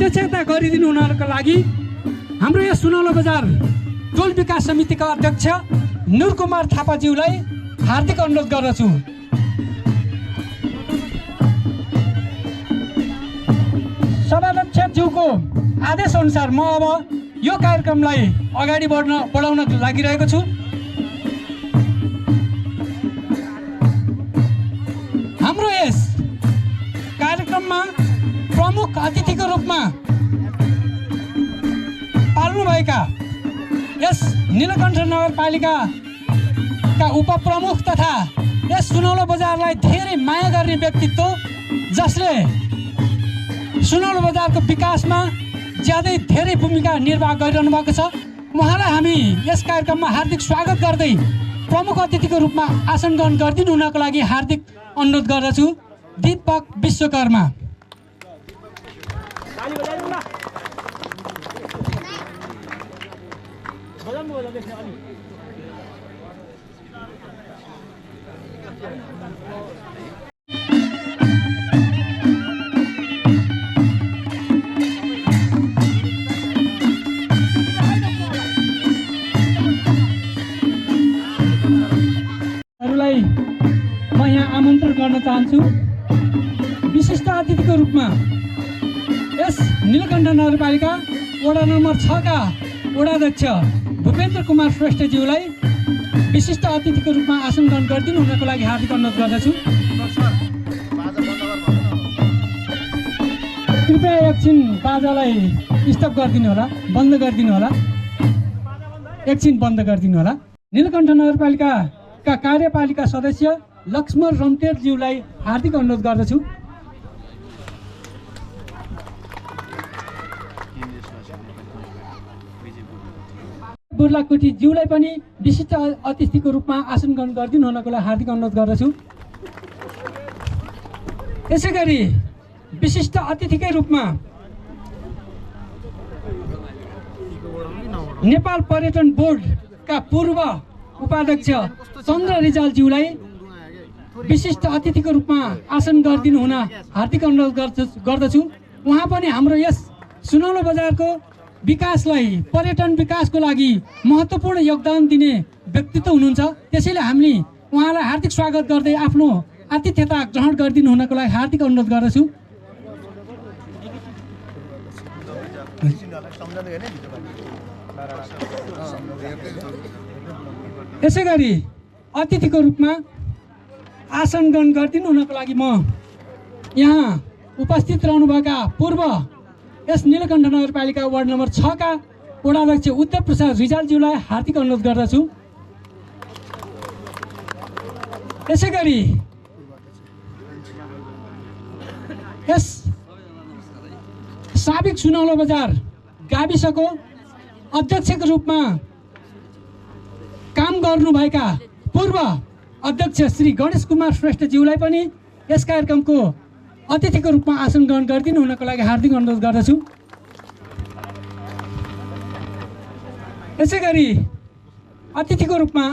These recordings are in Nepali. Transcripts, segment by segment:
अध्यक्षता गरिदिनु हुनको लागि हाम्रो यस सुनौलो बजार टोल विकास समितिका अध्यक्ष नुरकुमार थापाज्यूलाई हार्दिक अनुरोध गर्दछु। सभाध्यक्षज्यूको आदेश अनुसार म अब यो कार्यक्रमलाई अगाडि बढाउन लागिरहेको छु। हाम्रो यस कार्यक्रममा प्रमुख अतिथिको रूपमा पाल्नुभएका यस नीलकण्ठ नगरपालिकाका उपप्रमुख तथा यस सुनौलो बजारलाई धेरै माया गर्ने व्यक्तित्व जसले सुनौलो बजारको विकासमा ज्यादै धेरै भूमिका निर्वाह गरिरहनु भएको छ, उहाँलाई हामी यस कार्यक्रममा हार्दिक स्वागत गर्दै प्रमुख अतिथिको रूपमा आसन ग्रहण गरिदिनु हुनको लागि हार्दिक अनुरोध गर्दछु। दीपक विश्वकर्मा। म यहाँ आमन्त्रण गर्न चाहन्छु। विशिष्ट अतिथिको रूपमा यस नीलकण्ठ नगरपालिका वडा नम्बर 6 का वडाध्यक्ष भूपेन्द्र कुमार श्रेष्ठज्यूलाई विशिष्ट अतिथिको रूपमा आसन ग्रहण गरिदिनु हुनको लागि हार्दिक अनुरोध गर्दछु। कृपया एकछिन बाजालाई स्टप गरिदिनु होला, बन्द गरिदिनु होला, एकछिन बन्द गरिदिनु होला। नीलकण्ठ नगरपालिकाका कार्यपालिका सदस्य लक्ष्मण रम्तेरज्यूलाई हार्दिक अनुरोध गर्दछु। बुर्लाकोटीज्यूलाई पनि विशिष्ट अतिथिको रूपमा आसन ग्रहण गरिदिनु हुनको लागि हार्दिक अनुरोध गर्दछु। यसै गरी विशिष्ट अतिथिकै रूपमा नेपाल पर्यटन बोर्डका पूर्व उपाध्यक्ष चन्द्र रिजालज्यूलाई विशिष्ट अतिथिको रूपमा आसन गरिदिनु हुन हार्दिक अनुरोध गर्दछु। उहाँ पनि हाम्रो यस सुनौलो बजारको विकासलाई, पर्यटन विकासको लागि महत्त्वपूर्ण योगदान दिने व्यक्तित्व हुनुहुन्छ। त्यसैले हामीले उहाँलाई हार्दिक स्वागत गर्दै आफ्नो आतिथ्यता ग्रहण गरिदिनु हुनको लागि हार्दिक अनुरोध गर्दछु। यसै गरी अतिथिको रूपमा आसन ग्रहण गरिदिनु हुनको लागि म यहाँ उपस्थित रहनुभएका पूर्व यस नीलकण्ठ नगरपालिका वार्ड नम्बर 6 का वडाध्यक्ष उद्धव प्रसाद रिजालज्यूलाई हार्दिक अनुरोध गर्दछु। यसै गरी यस साबिक सुनौलो बजार गाविसको अध्यक्षको रूपमा काम गर्नुभएका पूर्व अध्यक्ष श्री गणेश कुमार श्रेष्ठज्यूलाई पनि यस कार्यक्रमको अतिथिको रूपमा आसन ग्रहण गरिदिनु हुनको लागि हार्दिक अनुरोध गर्दछु। यसै गरी अतिथिको रूपमा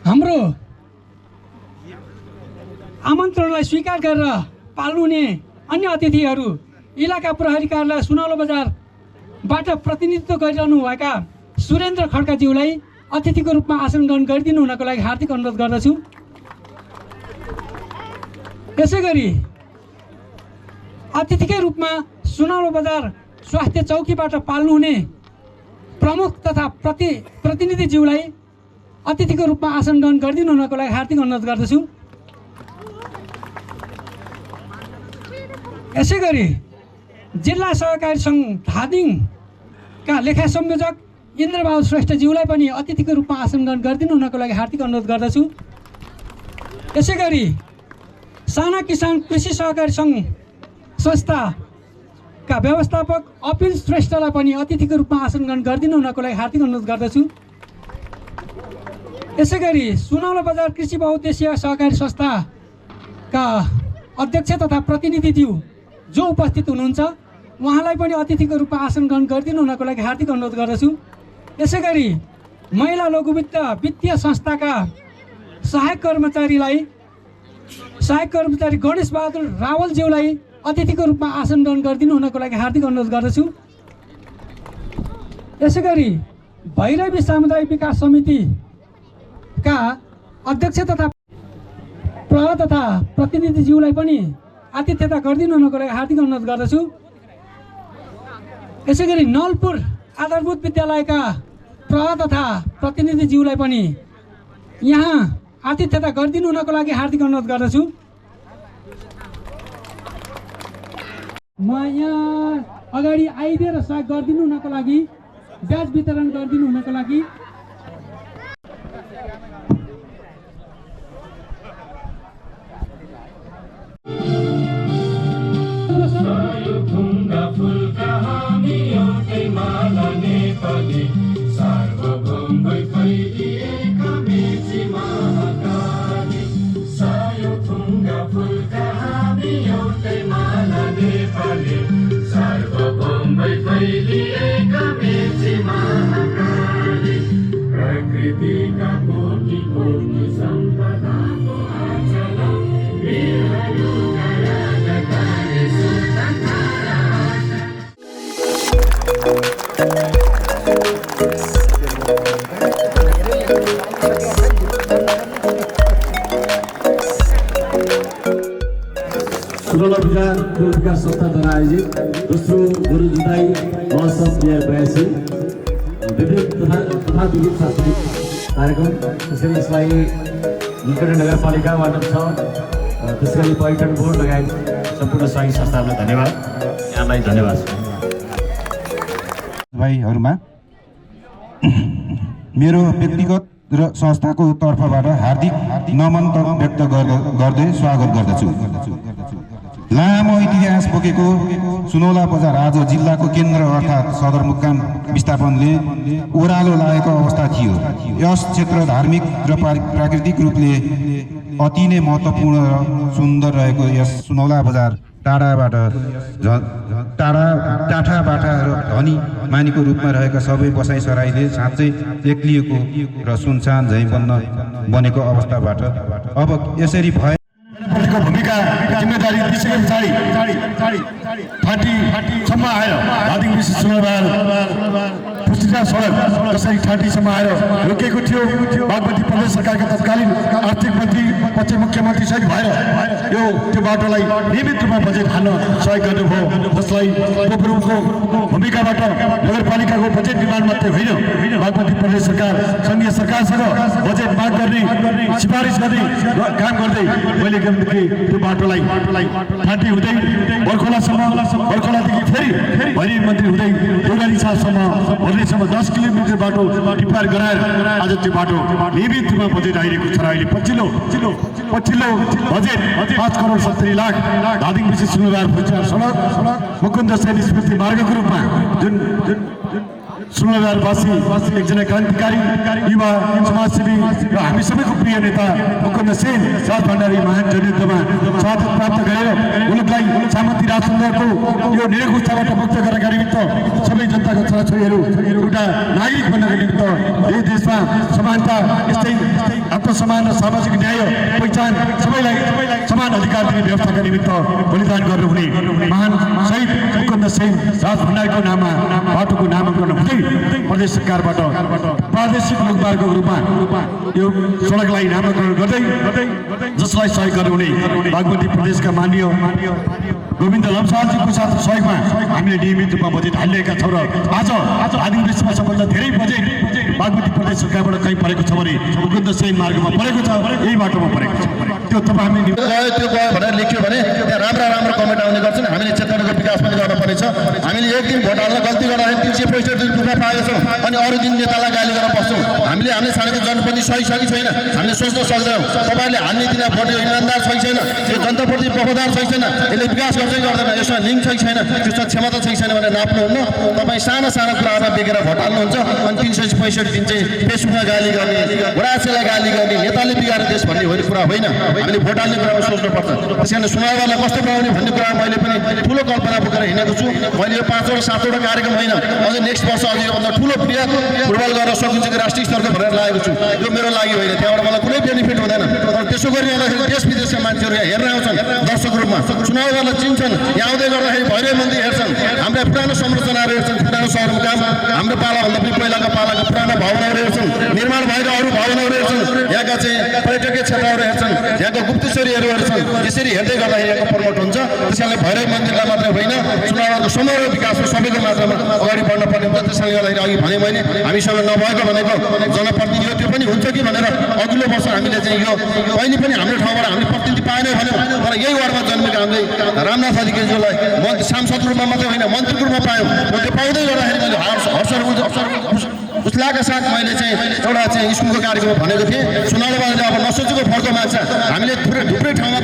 हाम्रो आमन्त्रणलाई स्वीकार गरेर पाल्नुहुने अन्य अतिथिहरू इलाका प्रहरी कार्यालय सुनौलो बजारबाट प्रतिनिधित्व गरिरहनुभएका सुरेन्द्र खड्काज्यूलाई अतिथिको रूपमा आसन ग्रहण गरिदिनु हुनको लागि हार्दिक अनुरोध गर्दछु। यसै गरी अतिथिकै रूपमा सुनौलो बजार स्वास्थ्य चौकीबाट पाल्नुहुने प्रमुख तथा प्रतिनिधिज्यूलाई अतिथिको रूपमा आसन ग्रहण गरिदिनु हुनको लागि हार्दिक अनुरोध गर्दछु। यसै गरी जिल्ला सहकारी सङ्घ धादिङका लेखा संयोजक इन्द्रबहादुर श्रेष्ठज्यूलाई पनि अतिथिको रूपमा आसन ग्रहण गरिदिनु हुनको लागि हार्दिक अनुरोध गर्दछु। यसै गरी साना किसान कृषि सहकारी सङ्घ संस्थाका व्यवस्थापक अपिल श्रेष्ठलाई पनि अतिथिको रूपमा आसन ग्रहण गरिदिनु हुनको लागि हार्दिक अनुरोध गर्दछु। यसै गरी सुनौलो बजार कृषि बहुउद्देश्यीय सहकारी संस्थाका अध्यक्ष तथा प्रतिनिधिज्यू जो उपस्थित हुनुहुन्छ उहाँलाई पनि अतिथिको रूपमा आसन ग्रहण गरिदिनु हुनको लागि हार्दिक अनुरोध गर्दछु। यसै गरी महिला लघुवित्त वित्तीय संस्थाका सहायक कर्मचारी गणेश बहादुर रावलज्यूलाई अतिथिको रूपमा आसन ग्रहण गरिदिनु हुनको लागि हार्दिक अनुरोध गर्दछु। यसै गरी भैरवी सामुदायिक विकास समितिका अध्यक्ष तथा प्रह तथा प्रतिनिधिज्यूलाई पनि आतिथ्यता गरिदिनु हुनको लागि हार्दिक अनुरोध गर्दछु। यसै गरी नलपुर आधारभूत विद्यालयका प्रह तथा प्रतिनिधिज्यूलाई पनि यहाँ आतिथ्यता गरिदिनु हुनको लागि हार्दिक अनुरोध गर्दछु। म यहाँ अगाडि आइदिएर सहयोग गरिदिनु हुनको लागि ब्याज वितरण गरिदिनु हुनको लागि विकास संस्थाद्वारा आयोजित दोस्रो गोरु जुधाई महोत्सव 2082 तथा विविध सांस्कृतिक कार्यक्रम, त्यसैले यसलाई निकट नगरपालिका वार्ड 6 त्यसैले पर्यटन बोर्ड लगायत सम्पूर्ण सहयोगी संस्थाहरूलाई धन्यवाद। यहाँलाई धन्यवाद। भाइहरूमा मेरो व्यक्तिगत र संस्थाको तर्फबाट हार्दिक नमन व्यक्त गर्दै स्वागत गर्दछु। लामो इतिहास बोकेको सुनौला बजार आज जिल्लाको केन्द्र अर्थात् सदरमुकाम विस्थापनले ओह्रालो लागेको अवस्था थियो। यस क्षेत्र धार्मिक र प्राकृतिक रूपले अति नै महत्त्वपूर्ण र सुन्दर रहेको यस सुनौला बजार टाढाबाट टाढाबाटा र धनी मानीको रूपमा रहेका सबै बसाइ सराईले साँच्चै एक्लिएको र सुनसान झैँ बनेको अवस्थाबाट अब यसरी भए भूमिका जिम्मेदारी दिइसके पछाडि ठाँटीसम्म आएर धादिङ विशेष चुनाव पुस्तिका सडक जसरी ठाँटीसम्म आएर रोकिएको थियो। बागमती प्रदेश सरकारका तत्कालीन आर्थिक मन्त्री पछि मुख्यमन्त्री सहित भएर त्यो बाटोलाई नियमित रूपमा बजेट हाल्न सहयोग गर्नुभयो, जसलाई प्रमुखको भूमिकाबाट नगरपालिकाको बजेट निर्माण मात्रै होइन, बागमती प्रदेश सरकार सङ्घीय सरकारसँग बजेट माग गर्ने सिफारिस गर्ने काम गर्दै मैले त्यो बाटोलाई ठाँटी हुँदै बर्खोलासम्म, बर्खोलादेखि फेरि भैरी मन्त्री हुँदै देउराली साहबसम्म 10 किलोमिटर बाटो टिप्पार गराएर आज त्यो बाटो नियमित रूपमा बजेट आइरहेको छ। अहिले पछिल्लो बजेट 5 करोड 70 लाख धादिङ विशेष सुनौला सडक मुकुन्द सेन स्मृति मार्गको रूपमा जुन सुनौलावासी एकजना क्रान्तिकारी युवा समाजसेवी र हामी सबैको प्रिय नेता मुकुन्द सेन राज भण्डारी महान जनयुद्धमा शहादत प्राप्त गरेर मुलुकलाई सामन्ती राजतन्त्रको यो निरङ्कुशताबाट मुक्त गर्नका निमित्त सबै जनताको छोराछोरीहरू एउटा नागरिक बन्नका निमित्त यो देशमा समानता, यस्तै आत्मसम्मान र सामाजिक न्याय पहिचान सबैलाई समान अधिकार दिने व्यवस्थाका निमित्त बलिदान गर्नुहुने महान शहीद मुकुन्द सेन राज भण्डारीको नाममा बाटोको नामाकरण हुँदै प्रदेश सरकारबाट प्रादेशिक लोकमार्गको रूपमा यो सडकलाई नामाकरण गर्दै जसलाई सहयोग गर्नुहुने बागमती प्रदेशका माननीय गोविन्द लम्सालजीको साथ सहयोगमा हामीले नियमित रूपमा बजेट हालिरहेका छौँ र आज धादिङ विश्वमा सबभन्दा धेरै बजेट बागमती प्रदेश सरकारबाट कहीँ परेको छ भने मुकुन्द सेन मार्गमा परेको छ, यही बाटोमा परेको छ। त्यो तपाईँ हामी त्यो गयो भनेर लेख्यो भने त्यहाँ राम्रा कमेन्ट आउने गर्छन्। हामीले क्षेत्रको विकास पनि गर्नुपर्ने छ। हामीले एक दिन भोट हाल्न गल्ती गर्दाखेरि 365 दिन दुःख पाएका छौँ अनि अरू दिन नेतालाई गाली गर्न बस्छौँ। हामीले छानेको जनप्रति सही छ कि छैन हामीले सोच्न सक्दैनौँ। तपाईँले हाल्ने दिन भोट इमान्दार छ कि छैन, यो जनताप्रति वफादार छ कि छैन, यसले विकास गर्छ कि गर्दैन, यसमा लिङ्क छ कि छैन, त्यसमा क्षमता छ कि छैन भनेर नाप्नुहुन्न। तपाईँ साना कुराहरूमा बेकेर भोट हाल्नुहुन्छ अनि 365 दिन चाहिँ फेसबुकमा गाली गर्ने, घोडासेलाई गाली गर्ने, नेताले बिगाएर देश भन्ने कुरा होइन। हामीले भोट हाल्ने कुरामा सोच्नुपर्छ। त्यस कारण सुनौलालाई कस्तो बनाउने भन्ने कुरा मैले पनि ठुलो कल्पना बोकेर हिँडेको छु। मैले यो 5 वटा 7 वटा कार्यक्रम होइन, अझ नेक्स्ट वर्ष अझ योभन्दा ठुलो प्रिय फुटबल गरेर सकिन्छ कि राष्ट्रिय स्तरको भनेर लागेको छु। यो मेरो लागि होइन, त्यहाँबाट मलाई कुनै बेनिफिट हुँदैन। तर त्यसो गर्ने देश विदेशका मान्छेहरू यहाँ हेर्न आउँछन् दर्शक रूपमा, चुनाव गर्न चिन्छन्। यहाँ आउँदै गर्दाखेरि भैरव मन्दिर हेर्छन्, हाम्रा पुरानो संरचनाहरू हेर्छन्, पुरानो सदरमुकाम, हाम्रो पालाभन्दा पनि पहिलाका पालाका पुराना भवनहरू हेर्छन्, निर्माण भएका अरू भवनहरू हेर्छन्, यहाँका चाहिँ पर्यटकीय क्षेत्रहरू हेर्छन्, यहाँको गुप्तेश्वरीहरू हेर्छन्। यसरी हेर्दै गर्दाखेरि यहाँको प्रमोट हुन्छ। त्यसैले भैरव मन्दिरलाई मात्रै होइन, चुनावको समग्र विकासमा सबैको मात्रामा अगाडि बढ्न पर्ने हुन्छ। त्यसैले गर्दाखेरि अघि भने मैले हामीसँग नभएको भनेको जनप्रतिनिधि हो, त्यो पनि हुन्छ कि भनेर अघिल्लो वर्ष हामीले चाहिँ यो कहिले पनि हाम्रो ठाउँबाट हामीले प्रतिनिधि पाएनौँ भन्यो। तर यही वार्डमा जन्मेका हामीले रामनाथ अधिकारीज्यूलाई सांसद रूपमा मात्रै होइन मन्त्रीको रूपमा पायौँ। त्यो पाउँदै गर्दाखेरि मैले उसलाका साथ मैले चाहिँ एउटा चाहिँ स्कुलको कार्यक्रम भनेको थिएँ। चुनावबाट अब नसोचेको फर्को माग्छ। हामीले थुप्रै ठाउँमा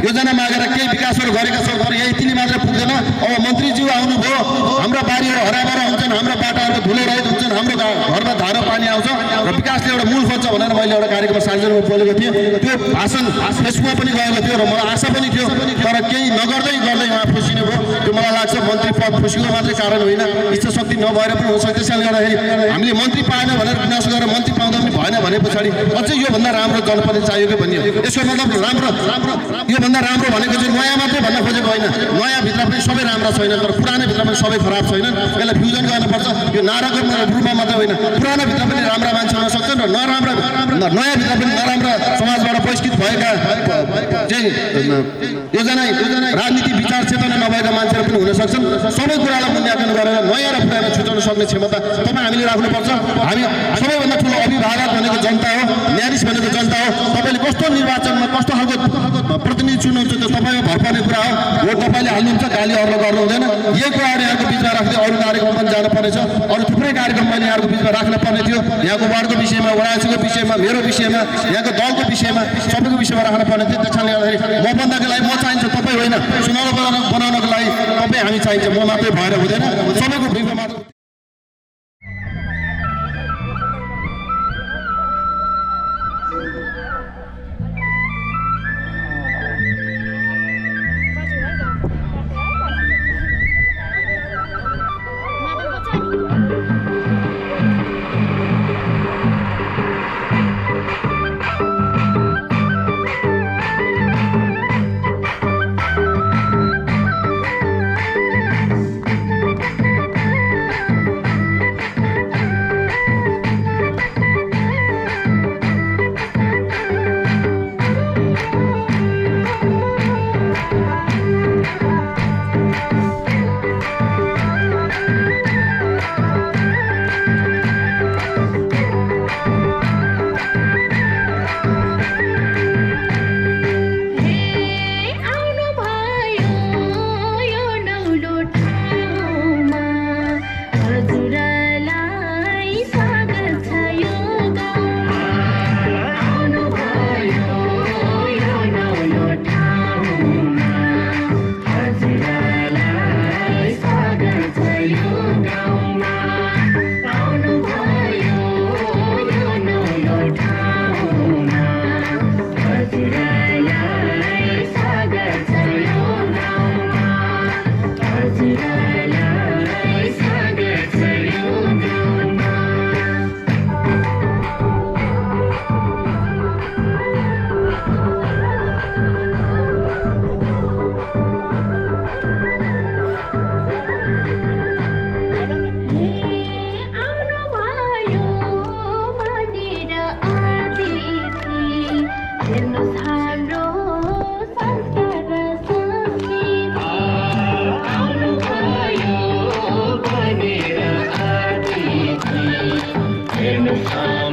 योजना मागेर केही विकासहरू गरेका छौँ, तर यही तिनी मात्र पुग्दैन। अब मन्त्रीज्यू आउनुभयो, हाम्रा बारीहरू हराभरा हुन्छन्, हाम्रा बाटाहरू धुलो रहित हुन्छन्, हाम्रो घरमा धारो पानी आउँछ र विकासले एउटा मूल खोज्छ भनेर मैले एउटा कार्यक्रम सार्वजनिकमा बोलेको थिएँ। त्यो भाषण फेसबुकमा पनि गएको थियो र मलाई आशा पनि थियो, तर केही नगर्दै गर्दै उहाँ फुसिनु भयो। त्यो मलाई लाग्छ मन्त्री पद फुस्किनु मात्रै कारण होइन, इच्छा शक्ति नभएर पनि हुन्छ। त्यसैले गर्दाखेरि हामीले मन्त्री पाएन भनेर गुनासो गरेर मन्त्री पाउँदा पनि भएन भने पछाडि अझै योभन्दा राम्रो जनप्रतिनिधि चाहियो कि भन्ने। यसको मतलब योभन्दा राम्रो भनेको चाहिँ नयाँ मात्रै भन्न खोजेको होइन। नयाँ भित्र पनि सबै राम्रा छैन, तर पुरानो भित्र पनि सबै खराब छैनन्। यसलाई फ्युजन गर्नुपर्छ। यो नाराको रूपमा मात्रै होइन, पुरानो भित्र पनि राम्रा मान्छे हुन सक्छन् र नयाँ भित्र पनि नराम्रा समाजबाट बहिष्कृत भएका चाहिँ योजना राजनीति विचार चेतना नभएका मान्छेहरू पनि हुन सक्छन्। सबै कुरालाई मूल्याङ्कन गरेर नयाँ र पुरानो छुटाउन सक्ने क्षमता तपाईँ हामीले राख्नुपर्छ। हामी सबैभन्दा ठुलो अभिभावक भनेको जनता हो, न्यायाधीश भनेको जनता हो। तपाईँले कस्तो निर्वाचनमा कस्तो खालको प्रतिनिधि चुन्नुहुन्छ त्यो तपाईँमा भर पर्ने कुरा हो। भोट तपाईँले हाल्नुहुन्छ, गाली अरूले गर्नु हुँदैन। यही कुराहरू यहाँको बिचमा राख्दै अरू कार्यक्रम पनि जानुपर्नेछ। अरू थुप्रै कार्यक्रम पनि यहाँको बिचमा राख्न पर्ने थियो। यहाँको वार्डको विषयमा, वडासीको विषयमा, मेरो विषयमा, यहाँको दलको विषयमा, सबैको विषयमा राख्न पर्ने थियो। त्यस कारणले गर्दाखेरि म बन्दाको लागि म चाहिन्छ, तपाईँ होइन। चुनाव बनाउनको लागि तपाईँ हामी चाहिन्छ, म मात्रै भएर हुँदैन। सबैको बिचमा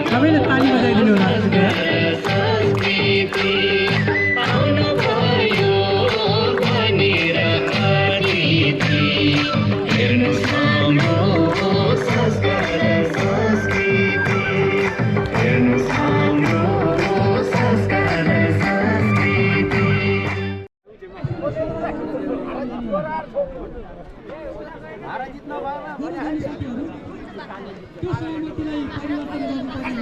सबैले ताली बजाइदिनु होला। त्यो सहमतिलाई परिवर्तन गर्नुपर्ने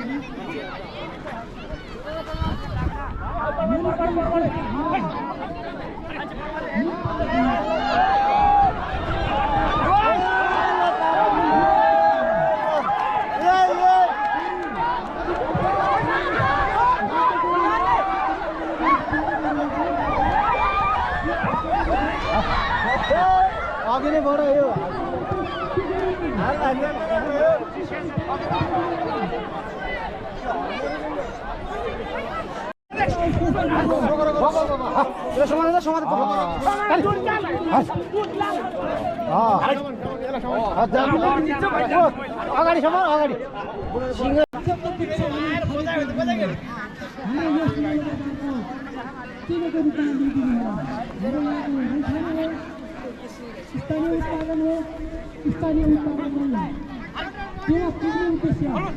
अघि नै बढ यो अगाडिसम्म अगाडि स्थानीय उत्पादन हो स्थानीय उत्पादन हो त्यो पुग्ने उद्देश्य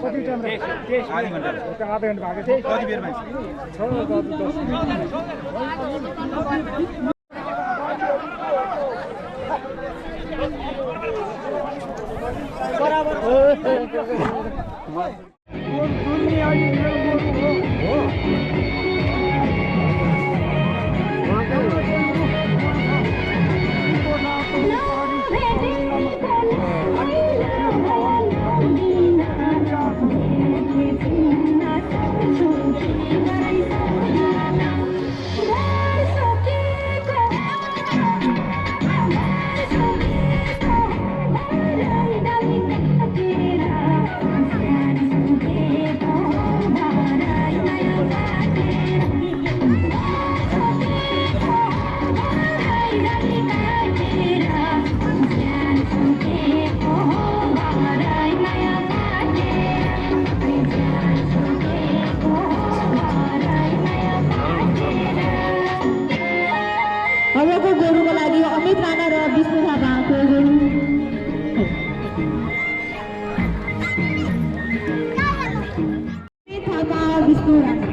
कति टाइम आधा घन्टा भएको थियो कति बेरमा अबको गोरुको लागि अमित राणा र विष्णु थापाको गोरु विष्णु राणा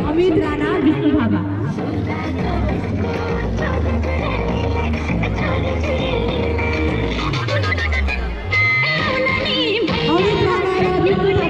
अमित राणा विष्णु थापा अमित राणा र विष्णु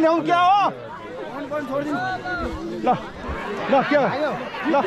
ल्याउँ क्या हो ल ल के ल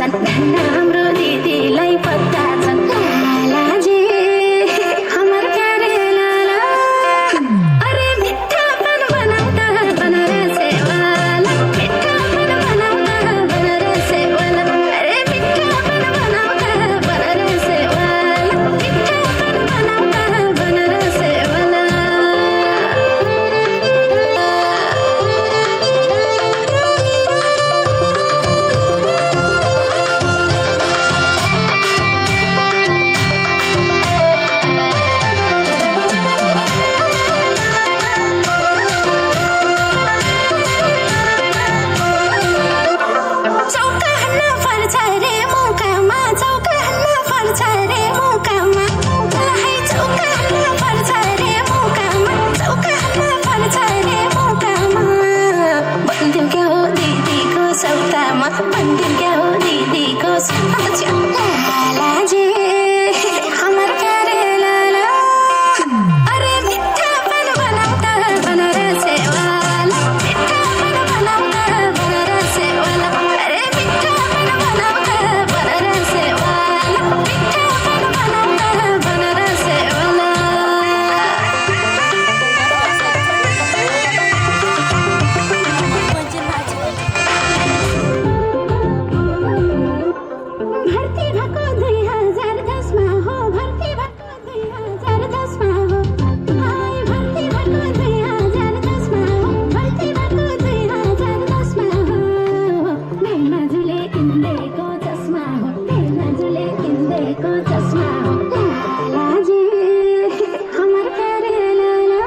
छन् हाम्रो दिदीलाई पत्ता छन् लालाजी हमर प्यारे लाला अरे मिठापन बनाउँदा बनारसे वाला मिठापन बनाउँदा बनारसे वाला अरे मिठापन बनाउँदा बनारसे वाला मिठापन बनाउँदा बनारसे वाला चौका हान्न पर्छ रे मौकामा चौका हान्न पर्छ रे मौकामा मलाई चौका हान्न पर्छ रे मौकामा चौका हान्न पर्छ रे मौकामा भन्थ्यौ क्या हो दिदीको सौतामा भन्थ्यौ क्या हो दिदीको सौतामा लालाजी हमर प्यारे लाला अरे मिठापन बनाउँदा बनारसे वाला मिठापन बनाउँदा बनारसे वाला अरे मिठापन बनाउँदा बनारसे वाला मिठापन बनाउँदा बनारसे वाला भर्ती भएको 2010मा हो भर्ती भएको 2010मा हो आइ भर्ती भएको 2010मा हो भर्ती भएको 2010मा हो मेरो दाजुले किन्देको चस्मा हो मेरो दाजुले किन्देको चस्मा हो लालाजी हमर प्यारे लाला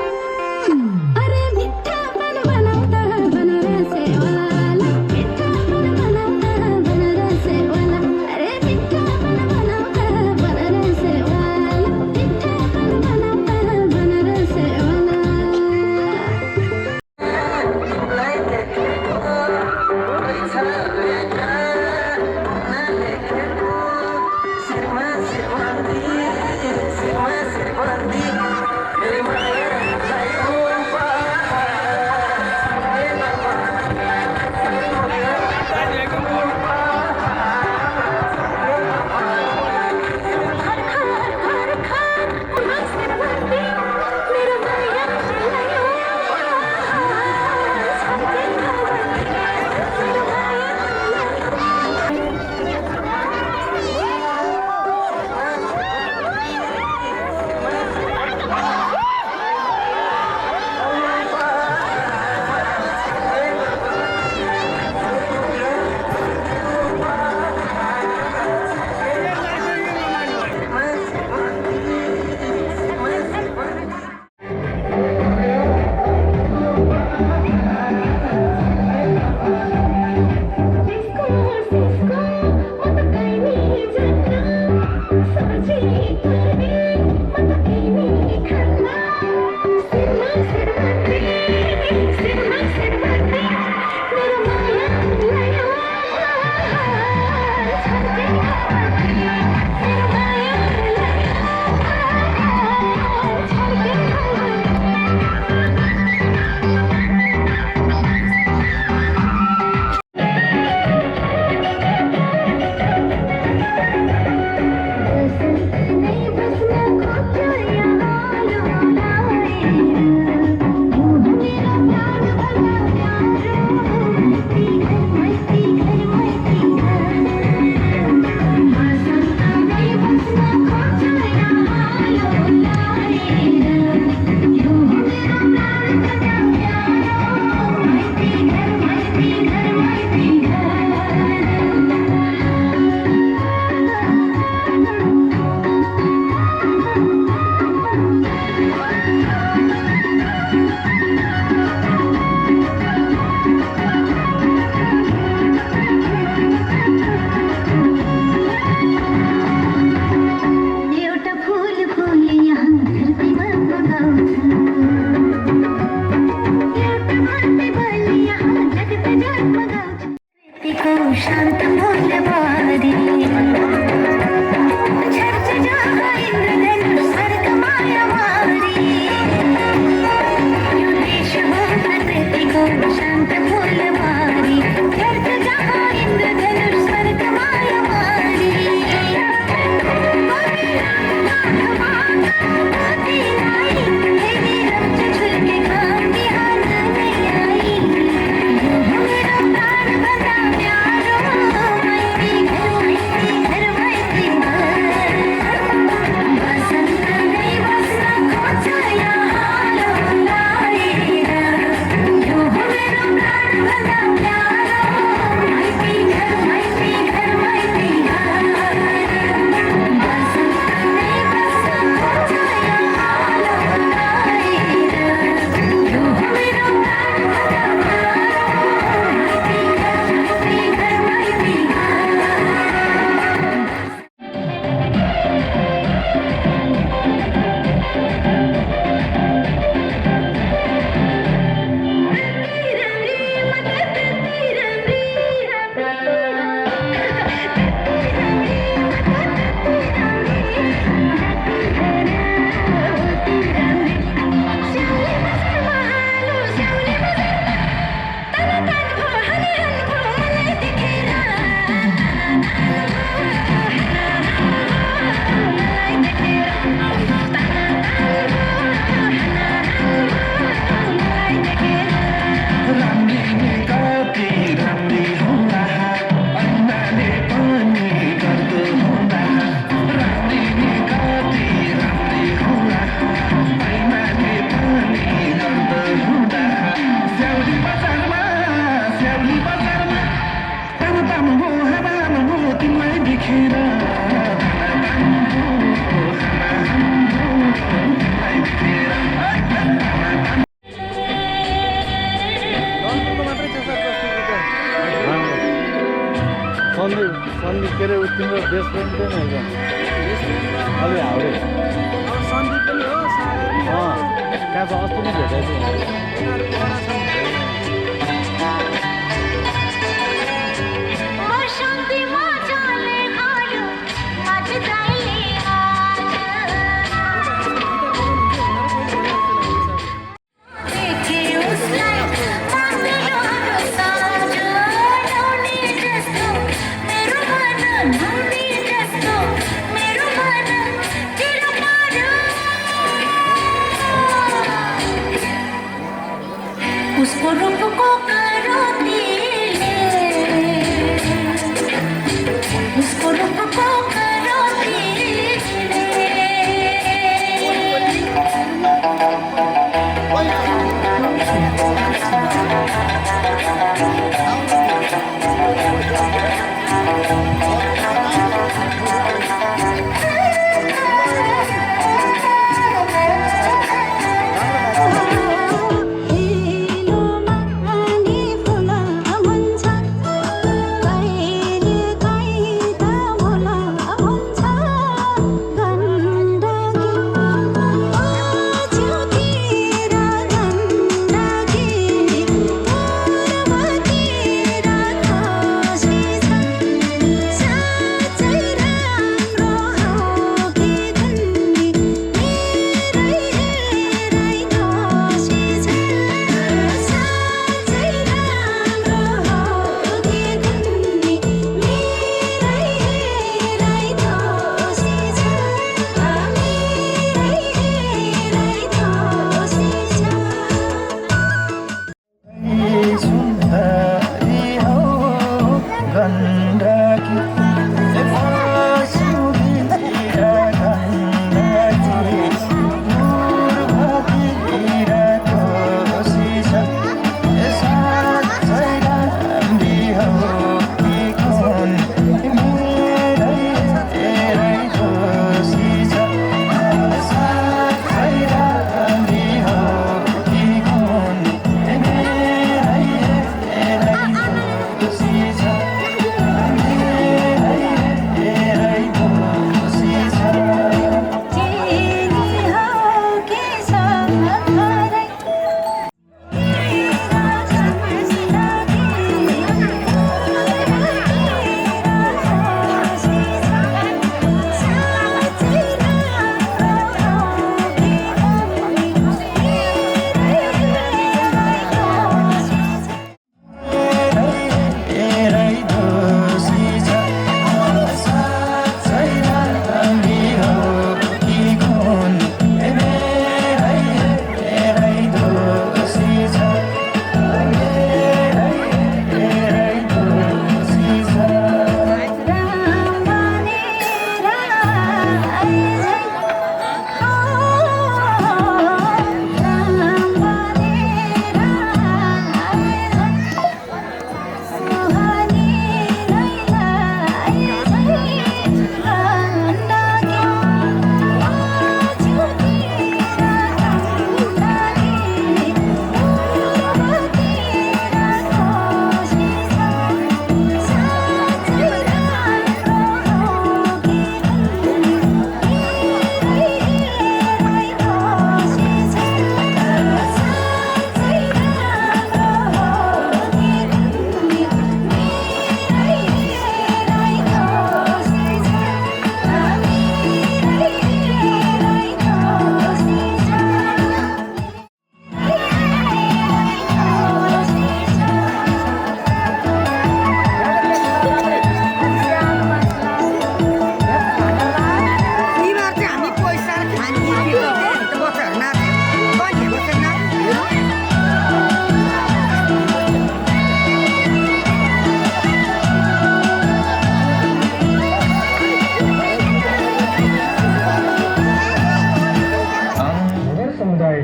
अरे मिठापन बनाउँदा बनारसे वाला मिठापन बनाउँदा बनारसे वाला अरे मिठापन बनाउँदा बनारसे वाला मिठापन बनाउँदा बनारसे वाला शांत मूल्यवादी चर्च जागा इंद्रधनु स्वर्ग मायावादी यो देश प्रकृति को शांत मूल्यवादी चर्च जागा इंद्रधनु स्वर्ग माया उसको रूप को करो दिले, उसको रूप को करो दिले।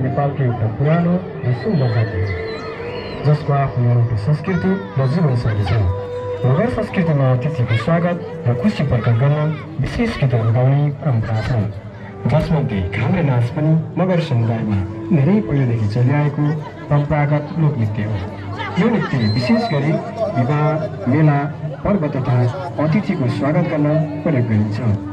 नेपालको एउटा पुरानो र सुन्दर जाति हो जसको आफ्नो अनौठो संस्कृति र जीवनशैली छ। मगर संस्कृतिमा अतिथिको स्वागत र खुसी प्रकट गर्न विशेष गीतहरू गाउने परम्परा छ, जसमध्ये घाम्रे नाच पनि मगर समुदायमा धेरै पहिलेदेखि चलिआएको परम्परागत लोकनृत्य हो। यो नृत्य विशेष गरी विवाह, मेला, पर्व तथा अतिथिको स्वागत गर्न प्रयोग गरिन्छ।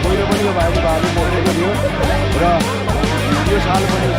पहिलो पनि यो भाइले भागले बोलेको थियो र यो साल पनि